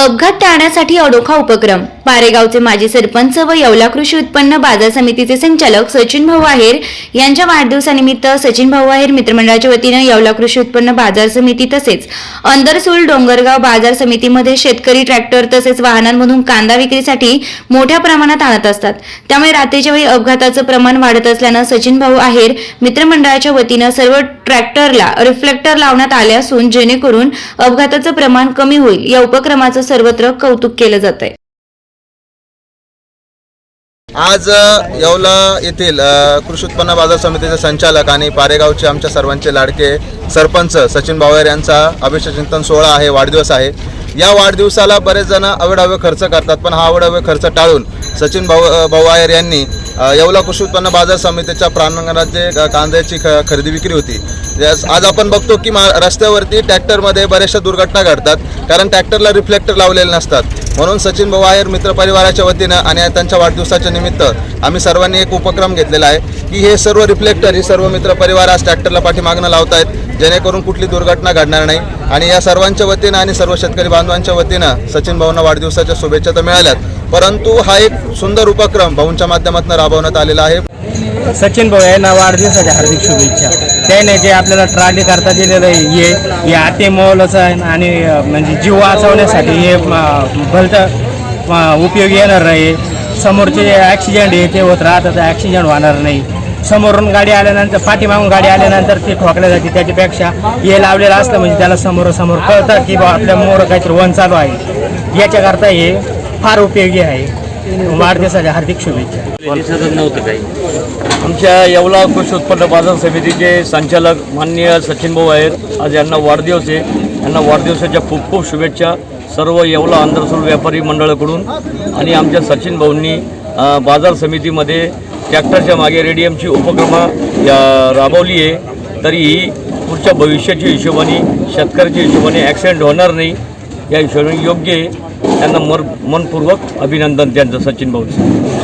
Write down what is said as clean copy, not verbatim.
अपघात टाळण्यासाठी अनोखा उपक्रम। पारेगावचे माजी सरपंच व येवला कृषी उत्पन्न बाजार समितीचे संचालक सचिन भाऊ आहेर यांच्या वाढदिवसानिमित्त सचिन भाऊ आहेर मित्रमंडळाच्या वतीने येवला कृषी उत्पन्न बाजार समिती तसेच अंदरसूल डोंगरगाव बाजार समितीमध्ये शेतकरी ट्रॅक्टर तसेच वाहनांमधून कांदा विक्रीसाठी मोठ्या प्रमाणात आणत असतात। त्यामुळे रात्रीच्या वेळी अपघाताचं प्रमाण वाढत असल्याने सचिन भाऊ आहेर मित्रमंडळाच्या वतीने सर्व ट्रॅक्टरला रिफ्लेक्टर लावण्यात आले असून जेणेकरून अपघाताचं प्रमाण कमी होईल। या उपक्रमाचं सर्वत्र कौतुक केलं जात आहे। आज येवला येथील कृषी उत्पन्न बाजार समितीचे संचालक आणि पारेगावचे आमच्या सर्वांचे लाडके सरपंच सचिन भाऊ आहेर यांचा अभिषेक चिंतन सोहळा आहे, वाढदिवस आहे। या वाढदिवसाला बरेच जण अवढावे खर्च करतात, पण हा अवढावे खर्च टाळून सचिन भाऊ आहेर यांनी येवला कृषी उत्पन्न बाजार समितीच्या प्रांगणात जे कांद्याची खरेदी विक्री होती, आज आपण बघतो की रस्त्यावरती ट्रॅक्टरमध्ये बऱ्याचशा दुर्घटना घडतात, कारण ट्रॅक्टरला रिफ्लेक्टर लावलेले नसतात। म्हणून सचिन भाऊ आहेर मित्र परिवाराच्या वतीनं आणि त्यांच्या वाढदिवसाच्या निमित्त आम्ही सर्वांनी एक उपक्रम घेतलेला आहे की हे सर्व रिफ्लेक्टर ही सर्व मित्र परिवार आज ट्रॅक्टरला पाठीमागणं लावत आहेत, जेणेकरून कुठली दुर्घटना घडणार नाही। आणि या सर्वांच्या वतीनं आणि सर्व शेतकरी बांधवांच्या वतीनं सचिन भाऊंना वाढदिवसाच्या शुभेच्छा तर मिळाल्यात, परंतु हा एक सुंदर उपक्रम भाऊंच्या माध्यमातून राबवण्यात आलेला आहे। सचिन भाऊ यांना वाढदिवसाच्या हार्दिक शुभेच्छा। त्याने जे आपल्याला ट्राली करता दिलेलं आहे हे अति मोलाचं आहे आणि म्हणजे जीव वाचवण्यासाठी हे भलतं उपयोगी येणार आहे। समोरचे जे ॲक्सिडेंट हे ते होत राहतात, ॲक्सिडेंट होणार नाही। समोरून गाडी आल्यानंतर पाठीमागून गाडी आल्यानंतर ते ठोकल्या जाते, त्याच्यापेक्षा हे लावलेलं असलं म्हणजे त्याला समोरासमोर कळतं की बा आपल्या मोर काहीतरी वन चालू आहे। याच्याकरता हे फार उपयोगी आहे। वाढदिवसाच्या हार्दिक शुभेच्छा। आमच्या येवला कृषी उत्पन्न बाजार समितीचे संचालक माननीय सचिन भाऊ आहेर, आज यांना वाढदिवस आहे। यांना वाढदिवसाच्या खूप खूप शुभेच्छा सर्व येवला अंदरसूल व्यापारी मंडळाकडून। आणि आमच्या सचिन भाऊंनी बाजार समितीमध्ये ट्रॅक्टरच्या मागे रेडियमची उपक्रमा राबवली आहे, तरी ही पुढच्या भविष्याच्या हिशोबाने शेतकऱ्याच्या हिशोबाने ॲक्सिडेंट होणार नाही या हिशोबाने योग्य आहे। त्यांना मनपूर्वक अभिनंदन त्यांचं सचिन भाऊचं।